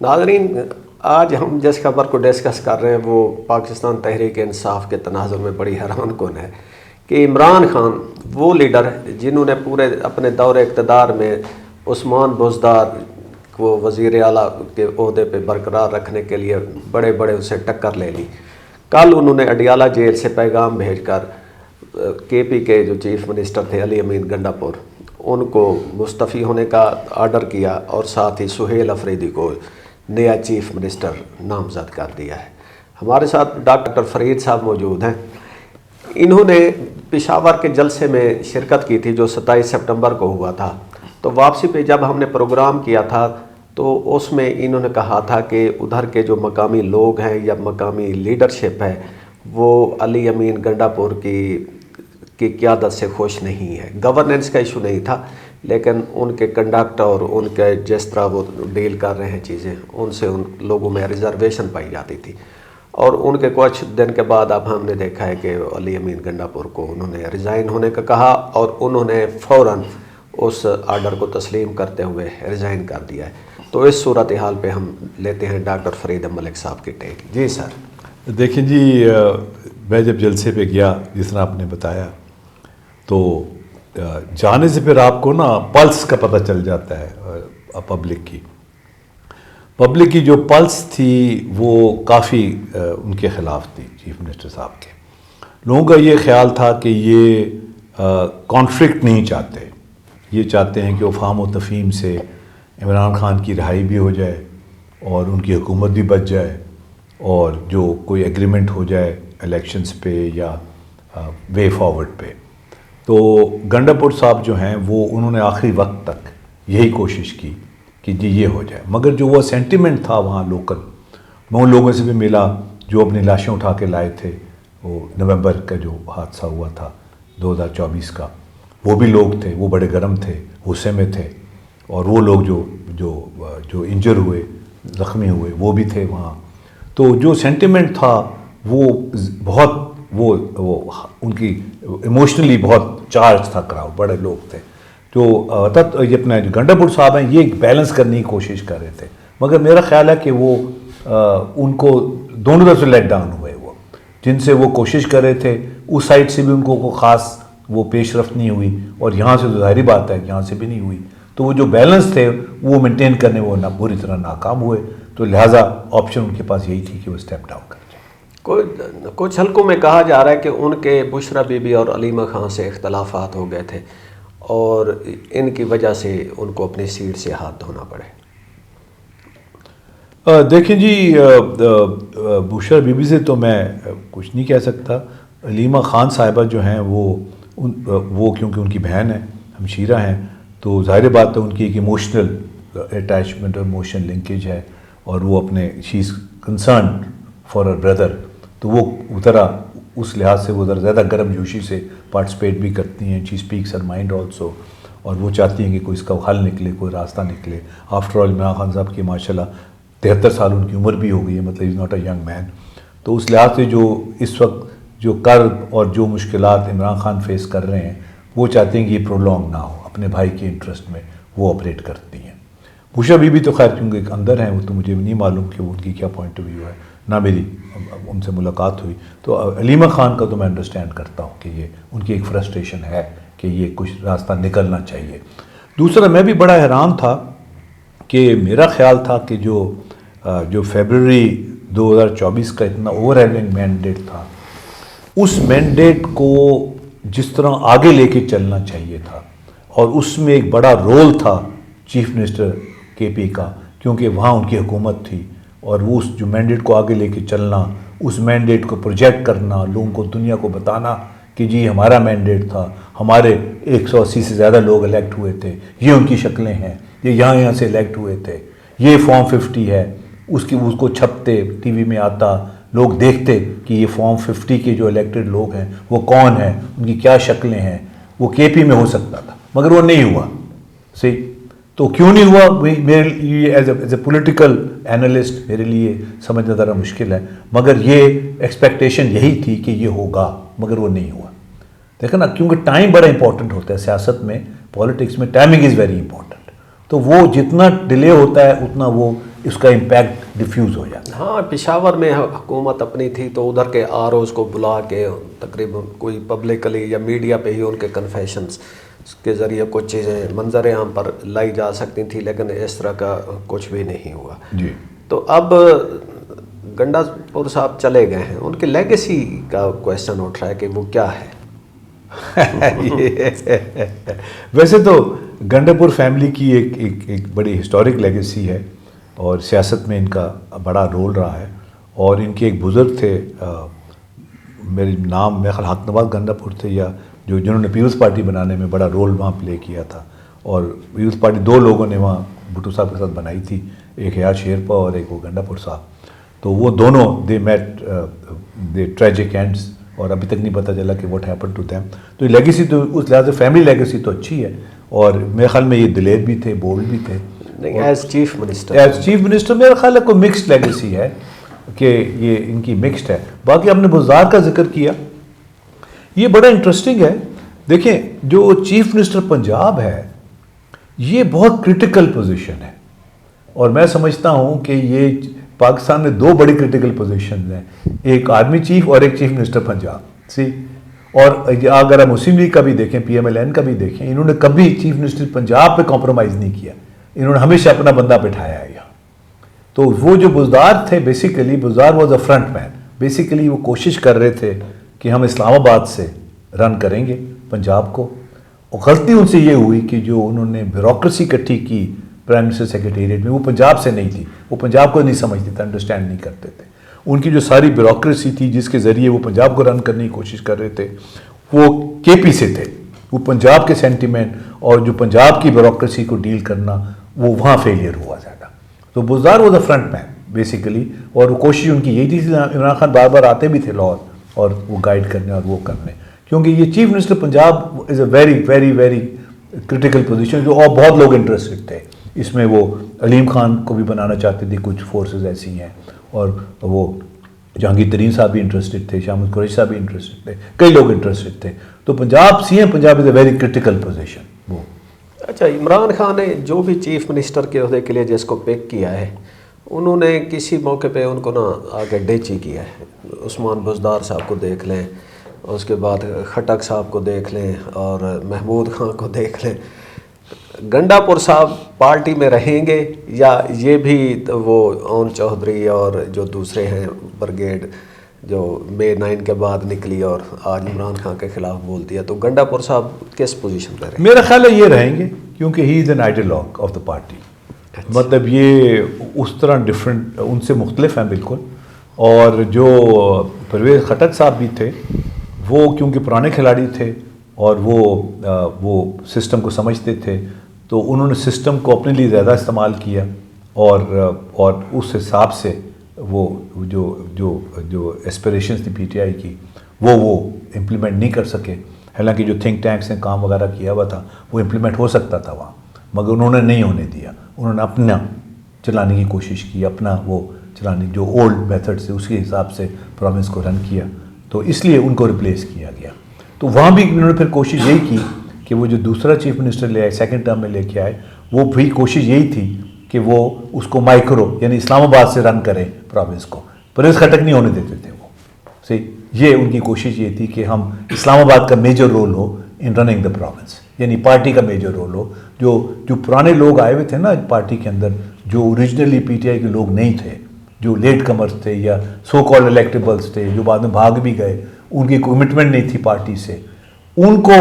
ناظرین، آج ہم جس خبر کو ڈسکس کر رہے ہیں وہ پاکستان تحریک انصاف کے تناظر میں بڑی حیران کن ہے کہ عمران خان وہ لیڈر جنہوں نے پورے اپنے دور اقتدار میں عثمان بزدار کو وزیر اعلیٰ کے عہدے پہ برقرار رکھنے کے لیے بڑے بڑے اسے ٹکر لے لی، کل انہوں نے اڈیالہ جیل سے پیغام بھیج کر کے پی کے جو چیف منسٹر تھے علی امین گنڈا پور ان کو مستعفی ہونے کا آرڈر کیا اور ساتھ ہی سہیل افریدی کو نیا چیف منسٹر نامزد کر دیا ہے۔ ہمارے ساتھ ڈاکٹر فرید صاحب موجود ہیں۔ انہوں نے پشاور کے جلسے میں شرکت کی تھی جو 27 سپٹمبر کو ہوا تھا، تو واپسی پہ جب ہم نے پروگرام کیا تھا تو اس میں انہوں نے کہا تھا کہ ادھر کے جو مقامی لوگ ہیں یا مقامی لیڈرشپ ہے وہ علی امین گنڈا پور کی قیادت سے خوش نہیں ہے۔ گورننس کا ایشو نہیں تھا، لیکن ان کے کنڈکٹ اور ان کے جس طرح وہ ڈیل کر رہے ہیں چیزیں، ان سے ان لوگوں میں ریزرویشن پائی جاتی تھی۔ اور ان کے کچھ دن کے بعد اب ہم نے دیکھا ہے کہ علی امین گنڈا پور کو انہوں نے ریزائن ہونے کا کہا اور انہوں نے فوراً اس آرڈر کو تسلیم کرتے ہوئے ریزائن کر دیا ہے۔ تو اس صورتحال پہ ہم لیتے ہیں ڈاکٹر فرید ملک صاحب کی ٹیک۔ جی سر۔ دیکھیں جی، میں جب جلسے پہ گیا جس طرح آپ نے بتایا تو جانے سے پھر آپ کو نا پلس کا پتہ چل جاتا ہے پبلک کی جو پلس تھی وہ کافی ان کے خلاف تھی چیف منسٹر صاحب کے۔ لوگوں کا یہ خیال تھا کہ یہ کانفلکٹ نہیں چاہتے، یہ چاہتے ہیں کہ وہ فہم و تفہیم سے عمران خان کی رہائی بھی ہو جائے اور ان کی حکومت بھی بچ جائے اور جو کوئی ایگریمنٹ ہو جائے الیکشنز پہ یا وے فارورڈ پہ۔ تو گنڈا پور صاحب جو ہیں وہ انہوں نے آخری وقت تک یہی کوشش کی کہ جی یہ ہو جائے، مگر جو وہ سینٹیمنٹ تھا وہاں لوکل، میں ان لوگوں سے بھی ملا جو اپنی لاشیں اٹھا کے لائے تھے وہ نومبر کا جو حادثہ ہوا تھا 2024 کا، وہ بھی لوگ تھے، وہ بڑے گرم تھے، غصے میں تھے، اور وہ لوگ جو انجر ہوئے، زخمی ہوئے، وہ بھی تھے وہاں۔ تو جو سینٹیمنٹ تھا وہ بہت وہ ان کی ایموشنلی بہت چارج تھا، کراؤڈ بڑے لوگ تھے۔ جو یہ اپنے گنڈا پور صاحب ہیں یہ بیلنس کرنے کی کوشش کر رہے تھے، مگر میرا خیال ہے کہ وہ ان کو دونوں طرف سے لیٹ ڈاؤن ہوئے، وہ جن سے وہ کوشش کر رہے تھے اس سائڈ سے بھی ان کو خاص وہ پیش رفت نہیں ہوئی، اور یہاں سے تو ظاہری بات ہے کہ یہاں سے بھی نہیں ہوئی۔ تو وہ جو بیلنس تھے وہ مینٹین کرنے وہ پوری طرح ناکام ہوئے، تو لہٰذا آپشن ان کے پاس یہی تھی کہ وہ اسٹیپ ڈاؤن کر جائے۔ کچھ حلقوں میں کہا جا رہا ہے کہ ان کے بشرا بی بی اور علیمہ خان سے اختلافات ہو گئے تھے اور ان کی وجہ سے ان کو اپنی سیٹ سے ہاتھ دھونا پڑے۔ دیکھیں جی، بشرا بی بی سے تو میں کچھ نہیں کہہ سکتا۔ علیمہ خان صاحبہ جو ہیں وہ کیونکہ ان کی بہن ہے، ہمشیرہ ہیں، تو ظاہر بات ہے ان کی ایک ایموشنل اٹیچمنٹ اور ایموشنل لنکیج ہے، اور وہ اپنے she is concerned for her brother, تو وہ ذرا اس لحاظ سے وہ ذرا زیادہ گرم جوشی سے پارٹیسپیٹ بھی کرتی ہیں۔ شی اسپیکس ہر مائنڈ آلسو، اور وہ چاہتی ہیں کہ کوئی اس کا حل نکلے، کوئی راستہ نکلے۔ آفٹر آل عمران خان صاحب کی ماشاءاللہ 73 سال ان کی عمر بھی ہو گئی ہے، مطلب is not a young man. تو اس لحاظ سے جو اس وقت جو کرب اور جو مشکلات عمران خان فیس کر رہے ہیں وہ چاہتے ہیں کہ یہ پرولونگ نہ ہو، اپنے بھائی کے انٹرسٹ میں وہ آپریٹ کرتی ہیں۔ بشرا بی بی تو خیر کیونکہ اندر ہیں، وہ تو مجھے نہیں معلوم کہ وہ ان کی کیا پوائنٹ آف ویو ہے، نہ میری ان سے ملاقات ہوئی۔ تو علیمہ خان کا تو میں انڈرسٹینڈ کرتا ہوں کہ یہ ان کی ایک فرسٹریشن ہے کہ یہ کچھ راستہ نکلنا چاہیے۔ دوسرا میں بھی بڑا حیران تھا کہ میرا خیال تھا کہ جو فیبرری 2024 کا اتنا اوور ہیلنگ مینڈیٹ تھا، اس مینڈیٹ کو جس طرح آگے لے کے چلنا چاہیے تھا، اور اس میں ایک بڑا رول تھا چیف منسٹر کے پی کا، کیونکہ وہاں ان کی حکومت تھی، اور وہ اس جو مینڈیٹ کو آگے لے کے چلنا، اس مینڈیٹ کو پروجیکٹ کرنا، لوگوں کو دنیا کو بتانا کہ جی ہمارا مینڈیٹ تھا، ہمارے 180 سے زیادہ لوگ الیکٹ ہوئے تھے، یہ ان کی شکلیں ہیں، یہ یہاں سے الیکٹ ہوئے تھے، یہ فارم 50 ہے، اس کو چھپتے ٹی وی میں آتا، لوگ دیکھتے کہ یہ فارم 50 کے جو الیکٹڈ لوگ ہیں وہ کون ہیں، ان کی کیا شکلیں ہیں، وہ کے پی میں ہو سکتا تھا، مگر وہ نہیں ہوا۔ صحیح، تو کیوں نہیں ہوا؟ میرے لیے ایز اے پولیٹیکل اینالسٹ میرے لیے سمجھنا ذرا مشکل ہے، مگر یہ ایکسپیکٹیشن یہی تھی کہ یہ ہوگا، مگر وہ نہیں ہوا۔ دیکھیں نا، کیونکہ ٹائم بڑا امپورٹنٹ ہوتا ہے سیاست میں، پالیٹکس میں ٹائمنگ از ویری امپورٹنٹ۔ تو وہ جتنا ڈیلے ہوتا ہے اتنا وہ اس کا امپیکٹ ڈیفیوز ہو جاتا ہے. ہاں پشاور میں حکومت اپنی تھی تو ادھر کے آر اوز کو بلا کے تقریباً کوئی پبلکلی یا میڈیا پہ ہی ان کے کنفیشنز کے ذریعے کچھ چیزیں منظر عام پر لائی جا سکتی تھیں، لیکن اس طرح کا کچھ بھی نہیں ہوا. جی تو اب گنڈا پور صاحب چلے گئے ہیں، ان کے لیگیسی کا کویشچن اٹھ رہا ہے کہ وہ کیا ہے. ویسے تو گنڈا پور فیملی کی ایک بڑی ہسٹورک لیگیسی ہے اور سیاست میں ان کا بڑا رول رہا ہے. اور ان کے ایک بزرگ تھے، میرے نام میں خیال حق نواز گنڈا پور تھے، یا جنہوں نے پیپلز پارٹی بنانے میں بڑا رول وہاں پلے کیا تھا. اور پیپلز پارٹی 2 لوگوں نے وہاں بھٹو صاحب کے ساتھ بنائی تھی، ایک حیات شیرپا اور ایک وہ گنڈا پور صاحب. تو وہ دونوں دے میٹ دے ٹریجک اینڈس، اور ابھی تک نہیں پتہ چلا کہ واٹ ہیپن ٹو دیم. تو یہ لیگیسی تو اس لحاظ سے فیملی لیگیسی تو اچھی ہے، اور میرے خیال میں یہ دلیر بھی تھے، بولڈ بھی تھے. ایز چیف منسٹر میرا خیال ہے کوئی مکسڈ لیگیسی ہے کہ یہ ان کی مکسڈ ہے. باقی آپ نے بزدار کا ذکر کیا، یہ بڑا انٹرسٹنگ ہے. دیکھیں جو چیف منسٹر پنجاب ہے یہ بہت کرٹیکل پوزیشن ہے، اور میں سمجھتا ہوں کہ یہ پاکستان میں 2 بڑی کرٹیکل پوزیشنز ہیں، ایک آرمی چیف اور ایک چیف منسٹر پنجاب. اور اگر آپ مسلم لیگ کا بھی دیکھیں، پی ایم ایل این کا بھی دیکھیں، انہوں نے کبھی چیف منسٹر پنجاب پہ کمپرومائز نہیں کیا، انہوں نے ہمیشہ اپنا بندہ بٹھایا ہے یہاں. تو وہ جو بزدار تھے، basically Buzdar was a front man. Basically وہ کوشش کر رہے تھے کہ ہم اسلام آباد سے رن کریں گے پنجاب کو. اور غلطی ان سے یہ ہوئی کہ جو انہوں نے بیوروکریسی اکٹھی کی پرائم منسٹر سیکریٹریٹ میں، وہ پنجاب سے نہیں تھی، وہ پنجاب کو نہیں سمجھتے تھے، انڈرسٹینڈ نہیں کرتے تھے. ان کی جو ساری بیوروکریسی تھی جس کے ذریعے وہ پنجاب کو رن کرنے کی کوشش کر رہے تھے، وہ کے پی سے تھے. وہ پنجاب کے سینٹیمنٹ اور جو پنجاب کی بیوروکریسی کو ڈیل کرنا، وہ وہاں فیلئر ہوا زیادہ. تو Buzdar was a front man basically, اور وہ کوشش ان کی یہی تھی. عمران خان بار بار آتے بھی تھے لاہور اور وہ گائیڈ کرنے اور وہ کرنے، کیونکہ یہ chief minister Punjab is a very very very critical position. جو اور بہت لوگ انٹرسٹڈ تھے اس میں، وہ علیم خان کو بھی بنانا چاہتے تھے، کچھ فورسز ایسی ہیں، اور وہ جہانگیر ترین صاحب بھی انٹرسٹڈ تھے، شاہ قریشی صاحب بھی انٹرسٹڈ تھے، کئی لوگ انٹرسٹڈ تھے. تو Punjab C M Punjab is a very critical position. وہ اچھا، عمران خان نے جو بھی چیف منسٹر کے عہدے کے لیے جس کو پک کیا ہے، انہوں نے کسی موقع پہ ان کو آگے ڈیچی کیا ہے. عثمان بزدار صاحب کو دیکھ لیں، اس کے بعد خٹک صاحب کو دیکھ لیں، اور محمود خان کو دیکھ لیں. گنڈا پور صاحب پارٹی میں رہیں گے، یا یہ بھی وہ اون چودھری اور جو دوسرے ہیں بریگیڈ جو مئی 9 کے بعد نکلی اور آج عمران خان کے خلاف بولتی ہے، تو گنڈا پور صاحب کس پوزیشن پہ رہیں گے؟ میرا خیال ہے یہ رہیں گے، کیونکہ he is an ideologue of the party. مطلب یہ اس طرح ڈفرینٹ، ان سے مختلف ہیں بالکل. اور جو پرویز خٹک صاحب بھی تھے، وہ کیونکہ پرانے کھلاڑی تھے اور وہ سسٹم کو سمجھتے تھے، تو انہوں نے سسٹم کو اپنے لیے زیادہ استعمال کیا، اور اس حساب سے وہ جو ایسپریشنز تھی پی ٹی آئی کی، وہ امپلیمنٹ نہیں کر سکے. حالانکہ جو تھنک ٹینکس نے کام وغیرہ کیا ہوا تھا وہ امپلیمنٹ ہو سکتا تھا وہاں، مگر انہوں نے نہیں ہونے دیا. انہوں نے اپنا چلانے کی کوشش کی، اپنا وہ چلانے جو اولڈ میتھڈ سے اس کے حساب سے پروونس کو رن کیا، تو اس لیے ان کو ریپلیس کیا گیا. تو وہاں بھی انہوں نے پھر کوشش یہی کی کہ وہ جو دوسرا چیف منسٹر لے آئے، سیکنڈ ٹرم میں لے کے آئے، وہ بھی کوشش یہی تھی کہ وہ اس کو مائکرو یعنی اسلام آباد سے رن کریں پروونس کو. پرویز خٹک نہیں ہونے دیتے تھے وہ. صحیح، یہ ان کی کوشش یہ تھی کہ ہم اسلام آباد کا میجر رول ہو ان رننگ دا پروونس، یعنی پارٹی کا میجر رول ہو. جو پرانے لوگ آئے ہوئے تھے نا پارٹی کے اندر، جو اوریجنلی پی ٹی آئی کے لوگ نہیں تھے، جو لیٹ کمرز تھے یا سو کالڈ الیکٹیبلز تھے، جو بعد میں بھاگ بھی گئے، ان کی کمٹمنٹ نہیں تھی پارٹی سے، ان کو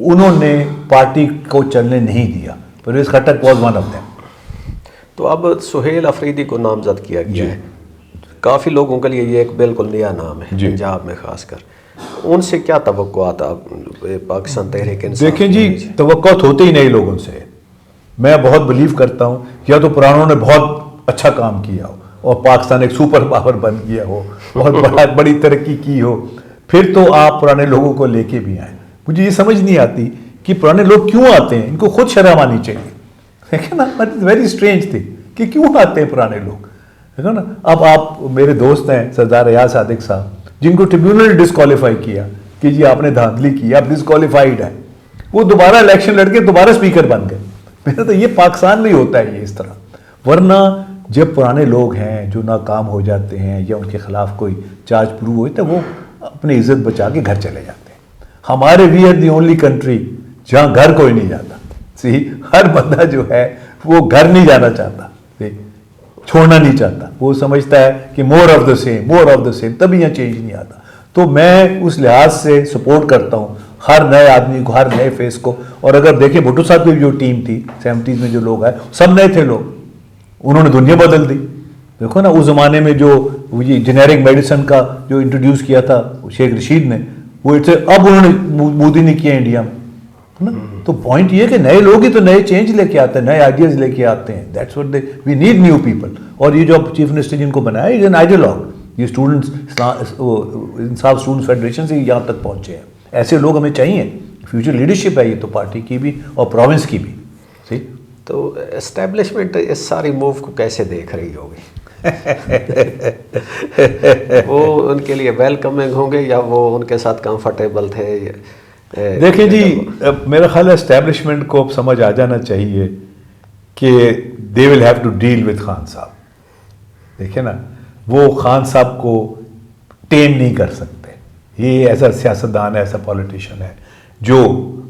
انہوں نے پارٹی کو چلنے نہیں دیا. Pervez Khattak was one of them. تو اب سہیل افریدی کو نامزد کیا گیا ہے. کافی لوگوں کے لیے یہ ایک بالکل نیا نام ہے پنجاب میں خاص کر. ان سے کیا توقعات آپ پاکستان تحریک انصاف؟ دیکھیں جی، توقعات ہوتے ہی نئے لوگوں سے. میں بہت بلیو کرتا ہوں یا تو پرانوں نے بہت اچھا کام کیا ہو اور پاکستان ایک سپر پاور بن گیا ہو، بہت بڑی ترقی کی ہو، پھر تو آپ پرانے لوگوں کو لے کے بھی آئیں. مجھے یہ سمجھ نہیں آتی کہ پرانے لوگ کیوں آتے ہیں، ان کو خود شرم آنی چاہیے. دیکھیں نا، ویری اسٹرینج تھی کہ کیوں آتے ہیں پرانے لوگ. دیکھو نا، اب آپ میرے دوست ہیں سردار ریاض صادق صاحب، جن کو ٹریبیونل نے ڈسکوالیفائی کیا کہ جی آپ نے دھاندلی کی، آپ ڈسکوالیفائڈ ہیں. وہ دوبارہ الیکشن لڑ کے دوبارہ اسپیکر بن گئے. میرا تو یہ پاکستان میں ہی ہوتا ہے یہ اس طرح، ورنہ جب پرانے لوگ ہیں جو ناکام ہو جاتے ہیں یا ان کے خلاف کوئی چارج پروو ہوتا ہے وہ اپنی عزت بچا کے گھر چلے جاتے ہیں. ہمارے we are the only country جہاں گھر کوئی نہیں جاتا. ہر بندہ جو ہے وہ گھر نہیں جانا چاہتا، چھوڑنا نہیں چاہتا، وہ سمجھتا ہے کہ more of the same, more of the same, تبھی یہاں چینج نہیں آتا. تو میں اس لحاظ سے سپورٹ کرتا ہوں ہر نئے آدمی کو، ہر نئے فیس کو. اور اگر دیکھیں بھٹو صاحب کی جو ٹیم تھی 70s میں جو لوگ آئے سب نئے تھے لوگ، انہوں نے دنیا بدل دی. دیکھو نا اس زمانے میں جو یہ جنیرک میڈیسن کا جو انٹروڈیوس کیا تھا شیخ رشید نے، وہ اب انہوں نے مودی نے کیا انڈیا میں. تو پوائنٹ یہ کہ نئے لوگ ہی تو نئے چینج لے کے آتے ہیں، نئے آئیڈیاز لے کے آتے ہیں. That's what we need new people. اور یہ جو چیف منسٹر جن کو بنایا یہ این آئیڈیالوگ، یہ اسٹوڈنٹس انصاف اسٹوڈنٹس فیڈریشن سے یہاں تک پہنچے ہیں. ایسے لوگ ہمیں چاہیے. فیوچر لیڈرشپ ہے یہ تو پارٹی کی بھی اور پروونس کی بھی. ٹھیک. تو اسٹیبلشمنٹ اس ساری موو کو کیسے دیکھ رہی ہوگی؟ وہ ان کے لیے ویلکمنگ ہوں گے یا وہ ان کے ساتھ کمفرٹیبل تھے؟ دیکھیں جی میرا خیال ہے اسٹیبلشمنٹ کو اب سمجھ آ جانا چاہیے کہ they will have to deal with Khan Sahab. دیکھیں نا وہ خان صاحب کو ٹیم نہیں کر سکتے. یہ ایسا سیاستدان ہے، ایسا پولیٹیشین ہے جو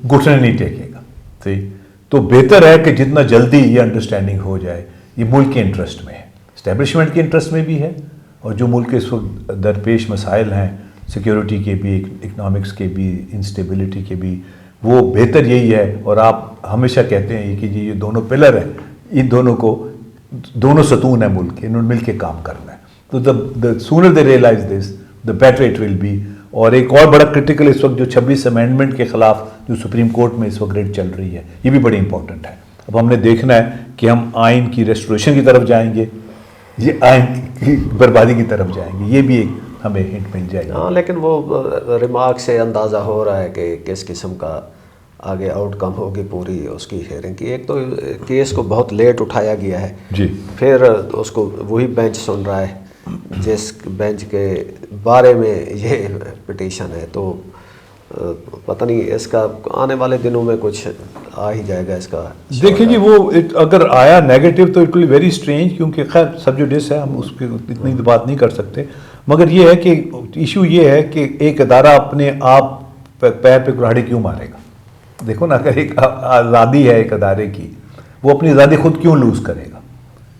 گھٹنے نہیں ٹیکے گا. ٹھیک. تو بہتر ہے کہ جتنا جلدی یہ انڈرسٹینڈنگ ہو جائے. یہ ملک کے انٹرسٹ میں ہے، اسٹیبلشمنٹ کے انٹرسٹ میں بھی ہے، اور جو ملک کے اس وقت درپیش مسائل ہیں سیکیورٹی کے بھی، اکنامکس کے بھی، انسٹیبلٹی کے بھی، وہ بہتر یہی ہے. اور آپ ہمیشہ کہتے ہیں کہ یہ دونوں پلر ہیں، ان دونوں کو دونوں ستون ہیں ملک کے، انہوں نے مل کے کام کرنا ہے. تو the sooner they realize this the better it will be. اور ایک اور بڑا کرٹیکل اس وقت جو 26 امینڈمنٹ کے خلاف جو سپریم کورٹ میں اس وقت ریٹ چل رہی ہے، یہ بھی بڑی امپورٹنٹ ہے. اب ہم نے دیکھنا ہے کہ ہم آئین کی ریسٹوریشن کی طرف جائیں گے، یہ آئین کی بربادی کی طرف جائیں گے. یہ بھی ایک ہمیں ہنٹ مل جائے گا. ہاں لیکن وہ ریمارک سے اندازہ ہو رہا ہے کہ کس قسم کا آگے آؤٹ کم ہوگی پوری اس کی ہیئرنگ کی. ایک تو کیس کو بہت لیٹ اٹھایا گیا ہے جی، پھر اس کو وہی بینچ سن رہا ہے جس بینچ کے بارے میں یہ پٹیشن ہے. تو پتہ نہیں اس کا آنے والے دنوں میں کچھ آ ہی جائے گا اس کا. دیکھیں جی وہ اگر آیا نیگیٹو تو it will be very strange, کیونکہ خیر سبجوڈس ہے، ہم اس پہ اتنی بات نہیں کر سکتے. مگر یہ ہے کہ ایشو یہ ہے کہ ایک ادارہ اپنے آپ پیر پہ کلاڑی کیوں مارے گا. دیکھو نا اگر ایک آزادی ہے ایک ادارے کی، وہ اپنی آزادی خود کیوں لوز کرے گا.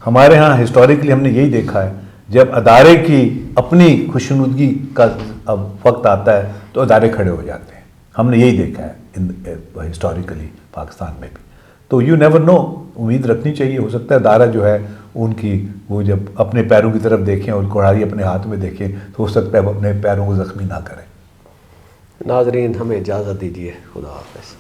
ہمارے ہاں ہسٹوریکلی ہم نے یہی دیکھا ہے، جب ادارے کی اپنی خوشنودگی کا اب وقت آتا ہے تو ادارے کھڑے ہو جاتے ہیں. ہم نے یہی دیکھا ہے ہسٹوریکلی پاکستان میں بھی. تو یو نیور نو، امید رکھنی چاہیے. ہو سکتا ہے ادارہ جو ہے ان کی وہ جب اپنے پیروں کی طرف دیکھیں اور کڑھائی اپنے ہاتھ میں دیکھیں تو ہو سکتا ہے وہ اپنے پیروں کو زخمی نہ کریں. ناظرین ہمیں اجازت دیجیے. خدا حافظ.